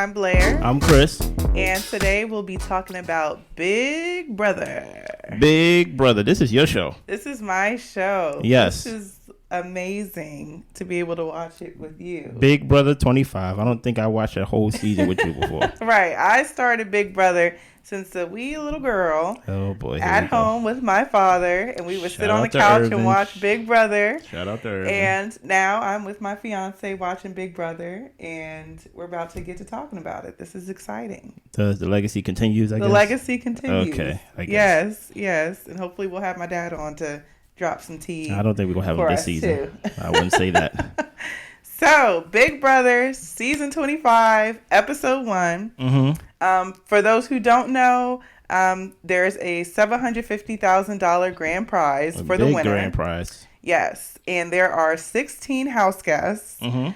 I'm Blair. I'm Chris. And today we'll be talking about Big Brother. Big Brother. This is your show. This is my show. Yes. This is amazing to be able to watch it with you. Big Brother 25. I don't think I watched a whole season with you before. Right. I started Big Brother since a wee little girl. Oh, boy. At home with my father. And we would sit on the couch and watch Big Brother. Shout out to Irvin. And now I'm with my fiance watching Big Brother. And we're about to get to talking about it. This is exciting. Does the legacy continues, I guess? The legacy continues. Okay. I guess. Yes. And hopefully we'll have my dad on to drop some tea. I don't think we're going to have him this season. Too. I wouldn't say that. So, Big Brother, season 25, episode 1. Mm-hmm. For those who don't know, there's a $750,000 grand prize for the winner. Grand prize. Yes. And there are 16 house guests. Mm-hmm.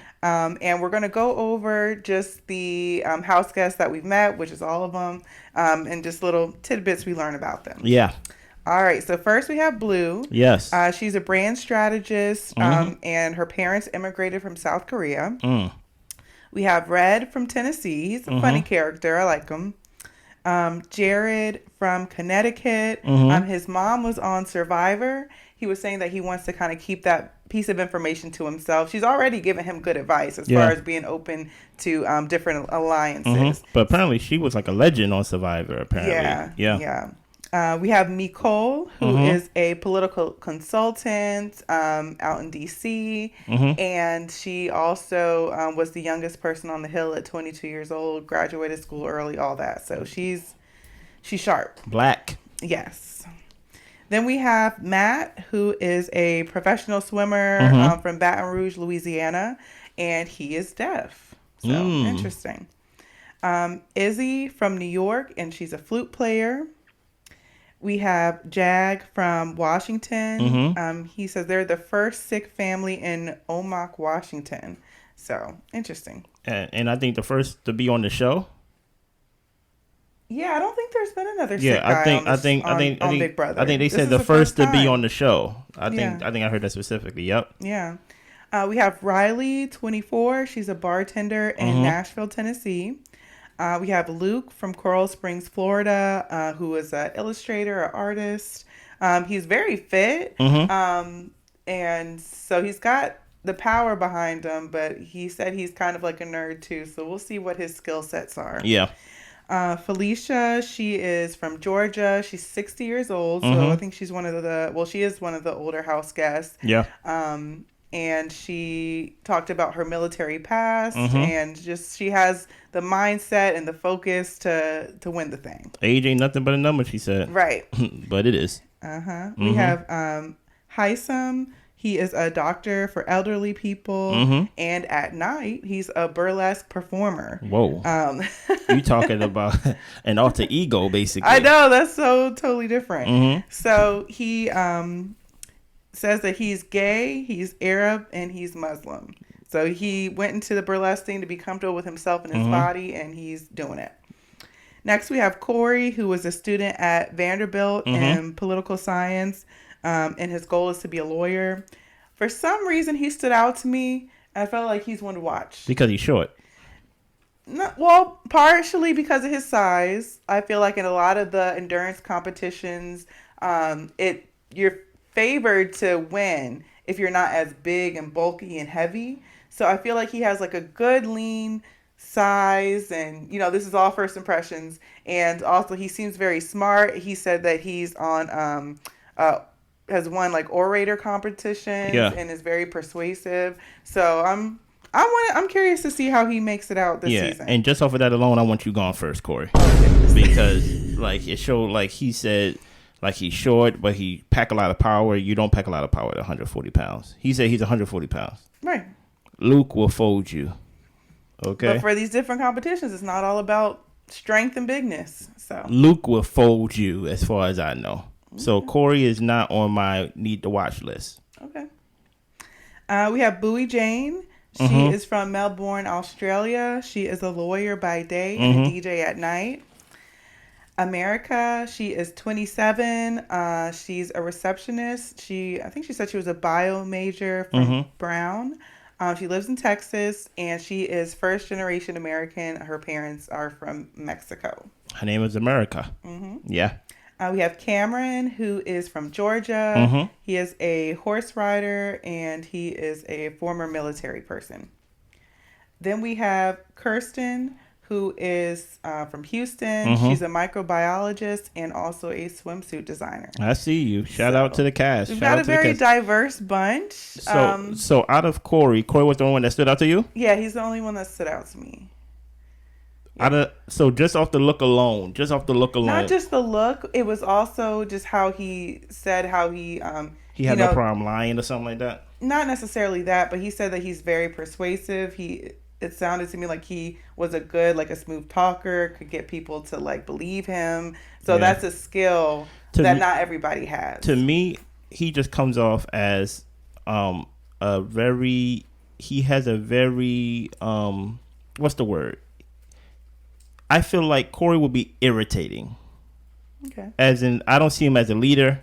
And we're going to go over just the house guests that we've met, which is all of them, and just little tidbits we learn about them. Yeah. All right, so first we have Blue. Yes. She's a brand strategist, and her parents immigrated from South Korea. We have Red from Tennessee. He's a funny character. I like him. Jared from Connecticut. His mom was on Survivor. He was saying that he wants to kind of keep that piece of information to himself. She's already given him good advice as far as being open to different alliances. But apparently she was like a legend on Survivor, apparently. Yeah. We have Nicole, who is a political consultant out in D.C., and she also was the youngest person on the Hill at 22 years old, graduated school early, all that. So she's sharp. Black. Yes. Then we have Matt, who is a professional swimmer from Baton Rouge, Louisiana, and he is deaf. So interesting. Izzy from New York, and she's a flute player. We have Jag from Washington. He says they're the first Sikh family in Omak, Washington. So, interesting. And I think the first to be on the show. Yeah, I don't think there's been another Sikh guy on Big Brother. I think they said the first to be on the show. I think I heard that specifically. Yep. Yeah. We have Riley, 24. She's a bartender in Nashville, Tennessee. We have Luke from Coral Springs, Florida, who is an illustrator, an artist. He's very fit, and so he's got the power behind him, but he said he's kind of like a nerd too, so we'll see what his skill sets are. Yeah. Felicia, she is from Georgia. She's 60 years old, so I think she's she is one of the older house guests. Yeah. And she talked about her military past and just she has the mindset and the focus to win the thing. Age ain't nothing but a number, she said. Right. But it is. We have Hisam. He is a doctor for elderly people. And at night, he's a burlesque performer. Whoa. You talking about an alter ego, basically. I know. That's so totally different. So he... says that he's gay, he's Arab, and he's Muslim. So he went into the burlesque thing to be comfortable with himself and his body, and he's doing it. Next, we have Corey, who was a student at Vanderbilt in political science, and his goal is to be a lawyer. For some reason, he stood out to me. I felt like he's one to watch. Because he's short. Well, partially because of his size. I feel like in a lot of the endurance competitions, you're favored to win if you're not as big and bulky and heavy. So I feel like he has like a good lean size, and this is all first impressions. And also he seems very smart. He said that he's on has won like orator competitions and is very persuasive. So I'm curious to see how he makes it out this season. And just off of that alone, I want you gone first, Corey. Because like it showed, like he said, like he's short, but he pack a lot of power. You don't pack a lot of power at 140 pounds. He said he's 140 pounds. Right. Luke will fold you. Okay. But for these different competitions, it's not all about strength and bigness. So Luke will fold you, as far as I know. So Corey is not on my need to watch list. Okay. We have Bowie Jane. She is from Melbourne, Australia. She is a lawyer by day and a DJ at night. America, she is 27. She's a receptionist. I think she said she was a bio major from Brown. She lives in Texas, and she is first generation American. Her parents are from Mexico. Her name is America. Yeah. We have Cameron, who is from Georgia. He is a horse rider, and he is a former military person. Then we have Kirsten, who is from Houston. She's a microbiologist and also a swimsuit designer. I see you. Shout out to the cast. We've Shout got out a to the very cast. diverse bunch. So out of Corey was the only one that stood out to you? Yeah, he's the only one that stood out to me. So just off the look alone. Not just the look, it was also just how he said how he had no problem lying or something like that. Not necessarily that, but he said that he's very persuasive. It sounded to me like he was a smooth talker, could get people to like believe him. So that's a skill that not everybody has. To me, he just comes off as he has a very what's the word? I feel like Corey would be irritating. Okay. As in, I don't see him as a leader.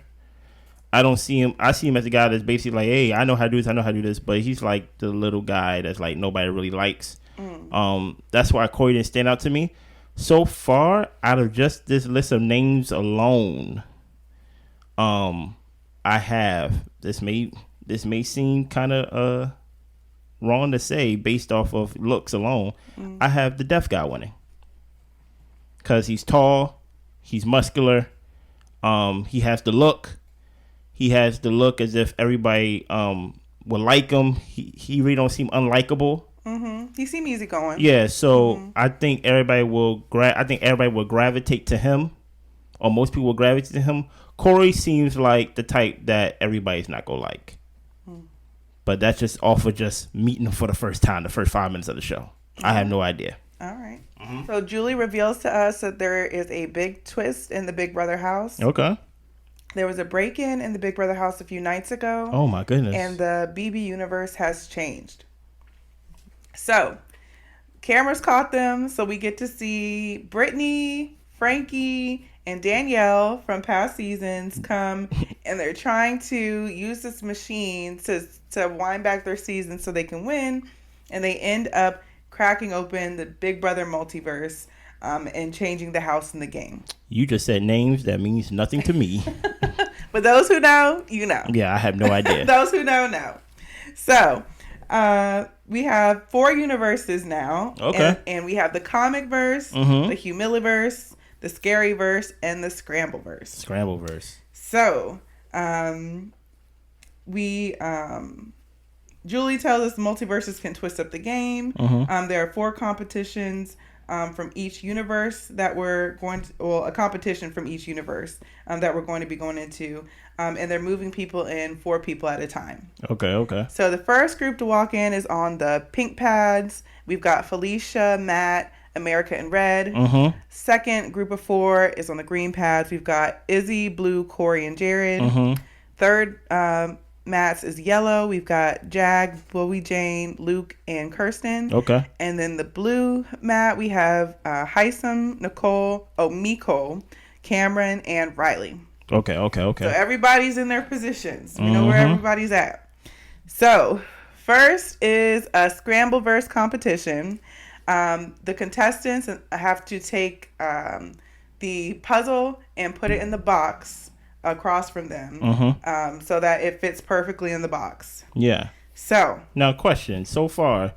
I see him as a guy that's basically like, hey, I know how to do this, but he's like the little guy that's like nobody really likes. That's why Corey didn't stand out to me. So far, out of just this list of names alone, I have this may seem kind of wrong to say based off of looks alone. I have the deaf guy winning. Because he's tall, he's muscular, he has the look. He has the look as if everybody would like him. He really don't seem unlikable. He seems easygoing. Yeah, so I think everybody will gravitate to him, or most people will gravitate to him. Corey seems like the type that everybody's not gonna like. But that's just off of just meeting him for the first time, the first 5 minutes of the show. I have no idea. All right. So Julie reveals to us that there is a big twist in the Big Brother house. Okay. There was a break-in in the Big Brother house a few nights ago. Oh, my goodness. And the BB universe has changed. So, cameras caught them, so we get to see Brittany, Frankie, and Danielle from past seasons come, and they're trying to use this machine to wind back their season so they can win, and they end up cracking open the Big Brother multiverse and changing the house in the game. You just said names that means nothing to me. But those who know, you know. Yeah, I have no idea. Those who know. So, we have 4 universes now. Okay. And we have the comic verse, the humiliverse, the scary verse, and the scrambleverse. Scrambleverse. So, Julie tells us multiverses can twist up the game. There are 4 competitions from each universe that we're going to, a competition from each universe that we're going to be going into. And they're moving people in 4 people at a time. Okay. So the first group to walk in is on the pink pads. We've got Felicia, Matt, America, and Red. Second group of 4 is on the green pads. We've got Izzy, Blue, Corey, and Jared. Third Matt's is yellow. We've got Jag, Bowie Jane, Luke, and Kirsten. Okay. And then the blue mat, we have Heisem, Miko, Cameron, and Riley. Okay. So everybody's in their positions. We know where everybody's at. So first is a Scrambleverse competition. The contestants have to take the puzzle and put it in the box across from them so that it fits perfectly in the box. Yeah. So now, question. So far,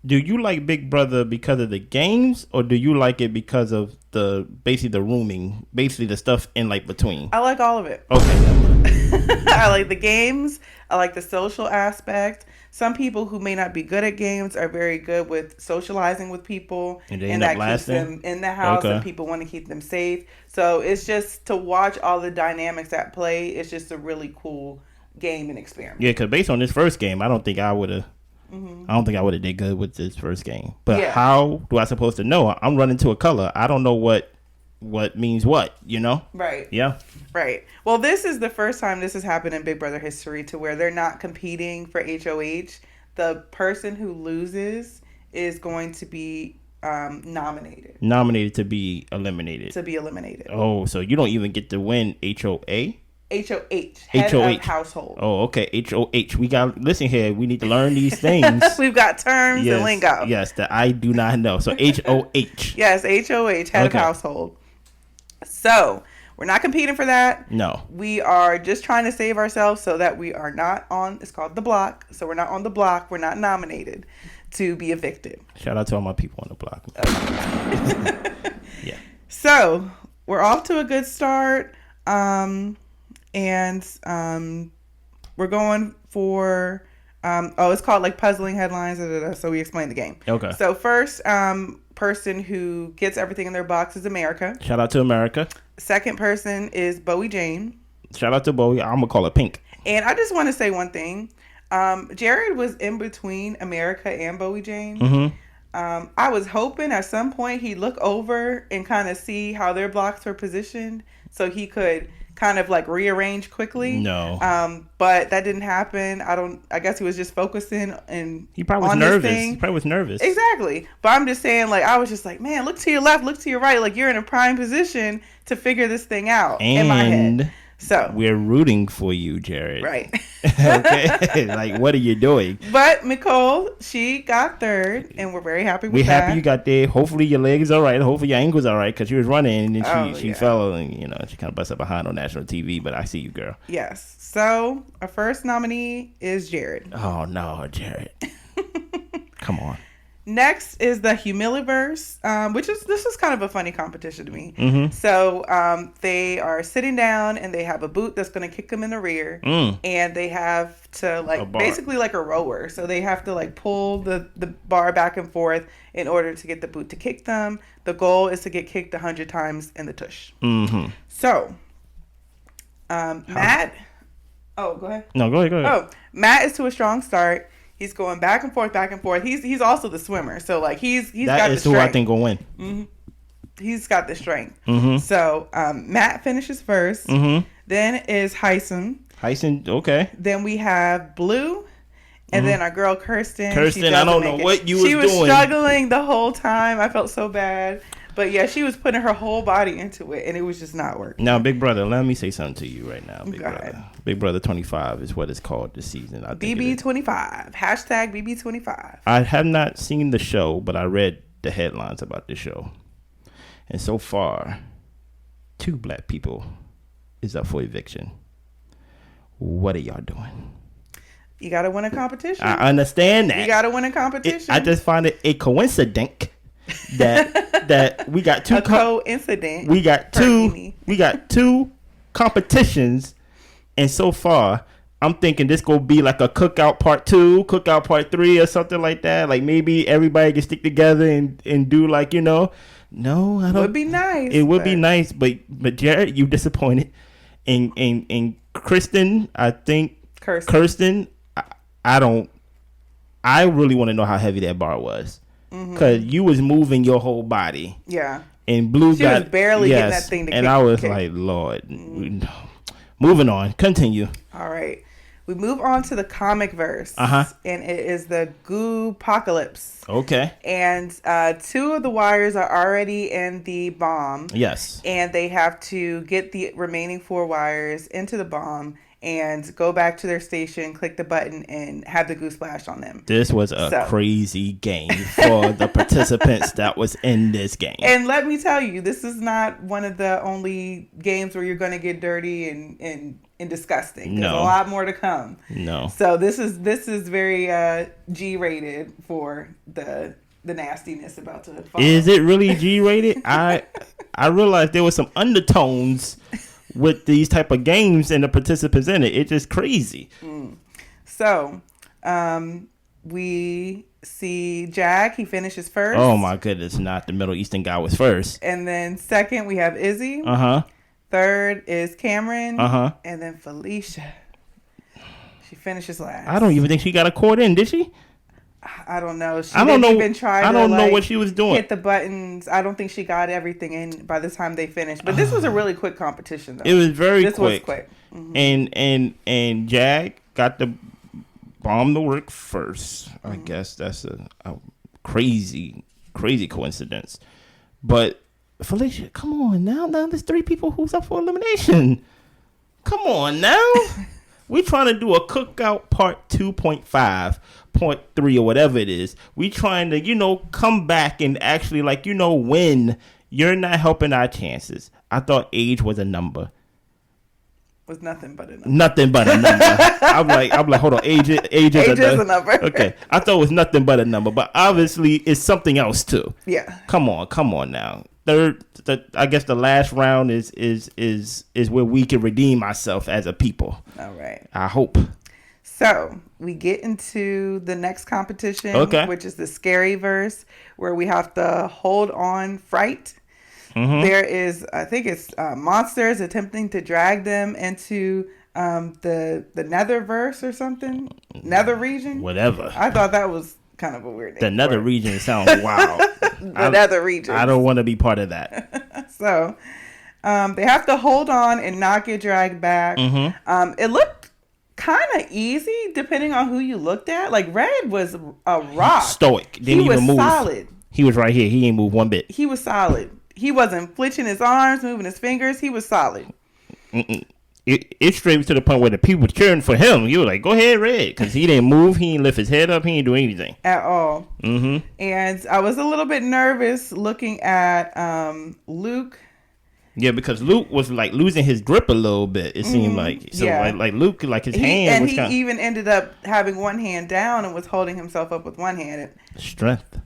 do you like Big Brother because of the games, or do you like it because of the rooming, basically the stuff in like between? I like all of it. Okay. I like the games. I like the social aspect. Some people who may not be good at games are very good with socializing with people, and that lasting? keeps them in the house, and people want to keep them safe. So it's just to watch all the dynamics at play. It's just a really cool game and experiment. Yeah, because based on this first game, I don't think I would have. I don't think I would have did good with this first game. But how do I supposed to know? I'm running to a color. I don't know what means what, you know? Right. Yeah. Right. Well, this is the first time this has happened in Big Brother history to where they're not competing for HOH. The person who loses is going to be nominated. Nominated to be eliminated. To be eliminated. Oh, so you don't even get to win HOA? HOH. Head HOH. of household. Oh, okay. HOH. We got, listen here. We need to learn these things. We've got terms Yes, and lingo. yes, that I do not know. So HOH. Yes, HOH, head of Okay. household. So we're not competing for that. No. We are just trying to save ourselves so that we are not on, it's called the block. So we're not on the block. We're not nominated to be evicted. Shout out to all my people on the block. Yeah. So we're off to a good start. We're going for, it's called like puzzling headlines. So we explain the game. Okay. So first person who gets everything in their box is America. Shout out to America. Second person is Bowie Jane. Shout out to Bowie. I'm going to call it Pink. And I just want to say one thing. Jared was in between America and Bowie Jane. Mm-hmm. I was hoping at some point he'd look over and kind of see how their blocks were positioned so he could kind of like rearrange quickly. No. But that didn't happen. I guess he was just focusing He probably was on nervous. this thing. He probably was nervous. Exactly. But I'm just saying, like, I was just like, man, look to your left, look to your right. Like, you're in a prime position to figure this thing out in my head. So we're rooting for you, Jared. right. Okay. Like, what are you doing? But Nicole, she got third, and we're very happy with We're that. happy you got there. Hopefully your leg is all right. Hopefully your ankle's all right because she was running and Oh, she yeah. fell and she kind of busted behind on national TV. But I see you, girl. Yes. So our first nominee is Jared. Oh no, Jared. Come on. Next is the Humiliverse, this is kind of a funny competition to me. Mm-hmm. So they are sitting down and they have a boot that's going to kick them in the rear, and they have to basically like a rower. So they have to like pull the bar back and forth in order to get the boot to kick them. The goal is to get kicked 100 times in the tush. Mm-hmm. So Matt, oh go ahead. No, go ahead. Oh, Matt is to a strong start. He's going back and forth, back and forth. He's also the swimmer, so like he's got the strength. That is who I think will win. Mm-hmm. He's got the strength. Mm-hmm. So Matt finishes first. Mm-hmm. Then is Hyson. Hyson, okay. Then we have Blue, and then our girl Kirsten. Kirsten, I don't know what you was doing. She was struggling the whole time. I felt so bad. But yeah, she was putting her whole body into it, and it was just not working. Now, Big Brother, let me say something to you right now. Big Go Brother. ahead. Big Brother 25 is what it's called this season. I think BB25. Hashtag BB25. I have not seen the show, but I read the headlines about the show. And so far, 2 black people is up for eviction. What are y'all doing? You got to win a competition. I understand that. You got to win a competition. I just find it a coincidence that we got 2 coincidence. We got 2 competitions, and so far I'm thinking this gonna be like a cookout part 2, cookout part 3, or something like that. Like maybe everybody can stick together and do like No, I don't. It would be nice. It would be nice, but Jared, you disappointed. And Kristen, I think Kirsten, I don't. I really want to know how heavy that bar was. Because you was moving your whole body. Yeah. And Blue she was barely getting that thing to and I was like, Lord. Moving on. Continue. All right. We move on to the comic verse. Uh-huh. And it is the Goo-pocalypse. Okay. And 2 of the wires are already in the bomb. Yes. And they have to get the remaining 4 wires into the bomb and go back to their station, click the button, and have the goo splash on them. This was a crazy game for the participants that was in this game. And let me tell you, this is not one of the only games where you're going to get dirty and disgusting. There's a lot more to come. No. So this is very G-rated for the nastiness about to follow. Is it really G-rated? I realized there was some undertones with these type of games and the participants in it. It's just crazy. So, we see Jack. He finishes first. Oh my goodness! Not the Middle Eastern guy was first. And then second, we have Izzy. Uh-huh. Third is Cameron. Uh-huh. And then Felicia. She finishes last. I don't even think she got a court in, did she? I don't know. I don't know what she was doing. Hit the buttons. I don't think she got everything in by the time they finished. But this was a really quick competition, though. It was very quick. This was quick. Mm-hmm. And Jack got the bomb to work first. I guess that's a crazy coincidence. But Felicia, come on now. There's 3 people who's up for elimination. Come on now. We trying to do a cookout part 2.5, point 3, or whatever it is. We trying to, come back and actually, win. You're not helping our chances. I thought age was a number. Was nothing but a number. Nothing but a number. I'm like, hold on. Age is a number. Okay. I thought it was nothing but a number, but obviously it's something else too. Yeah. Come on now. I guess the last round is where we can redeem ourselves as a people. All right. I hope. So we get into the next competition, which is the scary verse, where we have to hold on fright. Mm-hmm. There is, I think it's monsters attempting to drag them into the netherverse or something, nether region. Whatever. I thought that was kind of a weird name. The nether region sounds wild. The nether region. I don't want to be part of that. So they have to hold on and not get dragged back. Mm-hmm. It looked kind of easy depending on who you looked at. Like Red was a rock. Stoic. Didn't even move. Solid. He was right here. He ain't moved one bit. He was solid. He wasn't flinching his arms, moving his fingers. He was solid. It's straight to the point where the people cheering for him. You were like, go ahead, Red. Because he didn't move. He didn't lift his head up. He didn't do anything. At all. Mm-hmm. And I was a little bit nervous looking at Luke. Yeah, because Luke was like losing his grip a little bit. It seemed like. So like Luke, like his hand was he even ended up having one hand down and was holding himself up with one hand. Strength.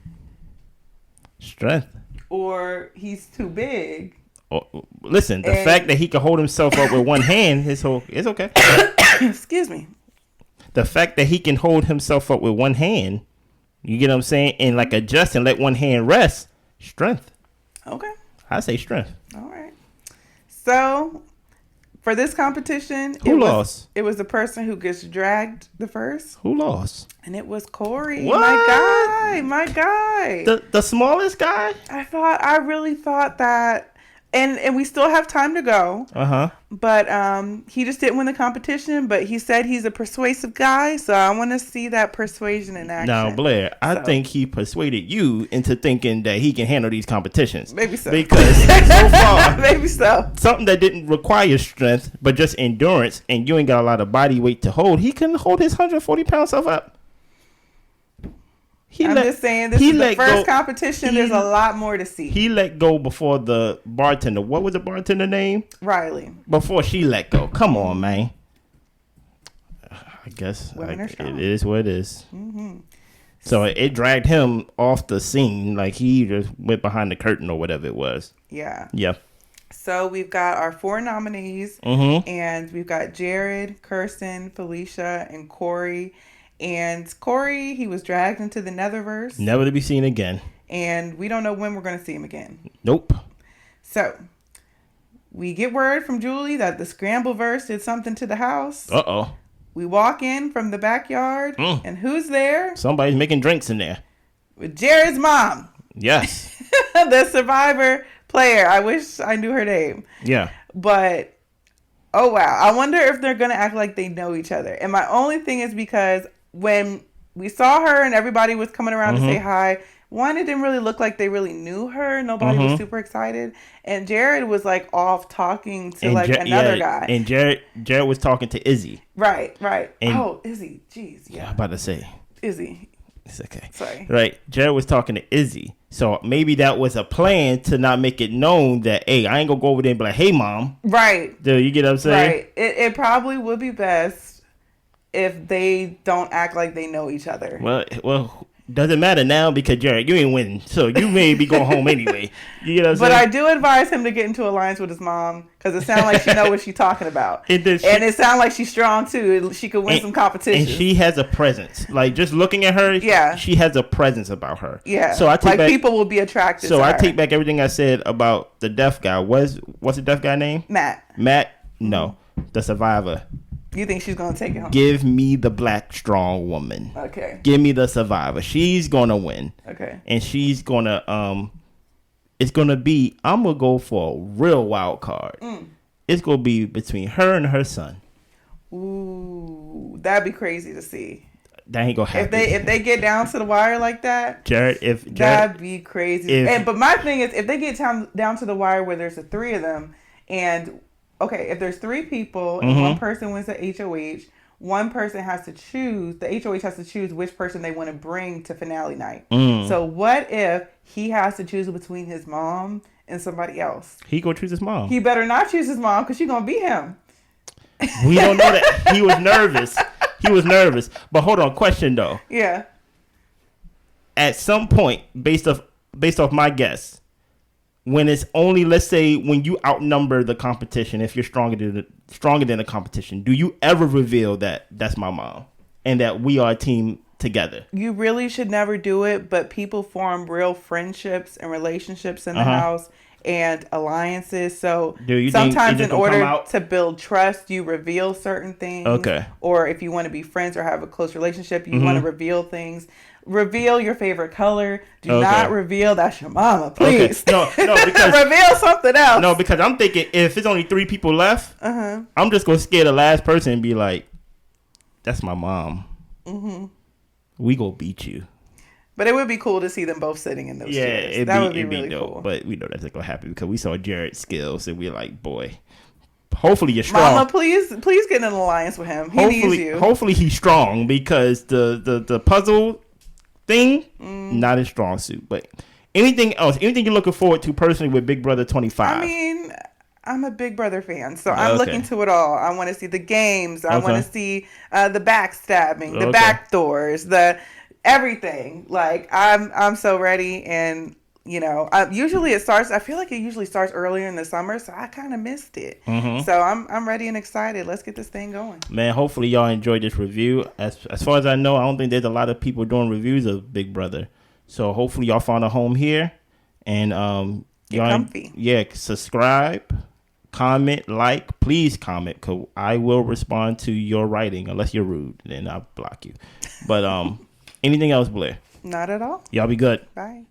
Or he's too big. Listen, the fact that he could hold himself up with one hand, it's okay. Excuse me. The fact that he can hold himself up with one hand, you get what I'm saying, and like adjust and let one hand rest, strength. Okay. I say strength. All right. So for this competition, who lost? It was the person who gets dragged the first. Who lost? And it was Corey. What? My guy. The smallest guy? I really thought that, and we still have time to go. Uh-huh. But he just didn't win the competition, but he said he's a persuasive guy, so I want to see that persuasion in action. Now, Blair, I think he persuaded you into thinking that he can handle these competitions. Maybe so. Because so far, maybe so. Something that didn't require strength, but just endurance, and you ain't got a lot of body weight to hold, he couldn't hold his 140-pound self up. I'm just saying, this is the first competition. There's a lot more to see. He let go before the bartender. What was the bartender name? Riley. Before she let go. Come on, man. I guess it is what it is. Mm-hmm. So it dragged him off the scene. Like he just went behind the curtain or whatever it was. Yeah. Yeah. So we've got our 4 nominees. Mm-hmm. And we've got Jared, Kirsten, Felicia, and Corey. And Corey, he was dragged into the netherverse. Never to be seen again. And we don't know when we're going to see him again. Nope. So, we get word from Julie that the Scrambleverse did something to the house. Uh-oh. We walk in from the backyard, and who's there? Somebody's making drinks in there. With Jared's mom. Yes. The Survivor player. I wish I knew her name. Yeah. But, oh wow. I wonder if they're going to act like they know each other. And my only thing is because when we saw her and everybody was coming around to say hi, one, it didn't really look like they really knew her. Nobody was super excited. And Jared was like off talking to another guy. And Jared was talking to Izzy. Right. And Izzy. Jeez. Yeah. I'm about to say. Izzy. It's okay. Sorry. Right. Jared was talking to Izzy. So maybe that was a plan to not make it known that, hey, I ain't going to go over there and be like, hey, mom. Right. Do you get what I'm saying? Right. It probably would be best if they don't act like they know each other. Well, doesn't matter now because Jared, you ain't winning, so you may be going home anyway. You know what I'm saying? But I do advise him to get into alliance with his mom because it sounds like she knows what she's talking about, and it sounds like she's strong too. She could win some competition, and she has a presence. Like just looking at her, she has a presence about her. Yeah, so I take back, people will be attracted. So to I her. take back everything I said about the deaf guy. What's the deaf guy name? Matt. No, the survivor. You think she's going to take it home? Give me the black strong woman. Okay. Give me the survivor. She's going to win. Okay. And she's going to, it's going to be, I'm going to go for a real wild card. It's going to be between her and her son. Ooh, that'd be crazy to see. That ain't going to happen. If they get down to the wire like that, that'd be crazy. But my thing is, if they get down to the wire where there's the 3 of them, and okay, if there's 3 people and Mm-hmm. one person wins the HOH, one person has to choose, the HOH has to choose which person they want to bring to finale night. So what if he has to choose between his mom and somebody else? He go choose his mom. He better not choose his mom because she's going to beat him. We don't know that. He was nervous. He was nervous. But hold on, question though. Yeah. At some point, based off my guess, when it's only, let's say, when you outnumber the competition, if you're stronger than the competition, do you ever reveal that that's my mom and that we are a team together? You really should never do it, but people form real friendships and relationships in the house and alliances. So sometimes in order to build trust, you reveal certain things. Okay. Or if you want to be friends or have a close relationship, you want to reveal things. Reveal your favorite color. Do not reveal that's your mama, please. Okay. No, because reveal something else. No, because I'm thinking if it's only 3 people left, I'm just gonna scare the last person and be like, "That's my mom. We gonna beat you." But it would be cool to see them both sitting in those chairs. That would be really dope. cool. But we know that's not gonna happen because we saw Jared's skills and we're like, boy, hopefully you're strong. Mama, please get in an alliance with him. He needs you. Hopefully he's strong because the puzzle thing, not his strong suit. But anything else? Anything you're looking forward to personally with Big Brother 25? I mean, I'm a Big Brother fan, so I'm looking to it all. I want to see the games. I want to see the backstabbing, the backdoors, the everything. Like I'm so ready, and you know, usually it starts. I feel like it usually starts earlier in the summer, so I kind of missed it. So I'm ready and excited. Let's get this thing going. Man, hopefully y'all enjoyed this review. As far as I know, I don't think there's a lot of people doing reviews of Big Brother. So hopefully y'all found a home here, and Get y'all comfy. subscribe, comment, like. Please comment, cause I will respond to your writing. Unless you're rude, then I'll block you. But anything else, Blair? Not at all. Y'all be good. Bye.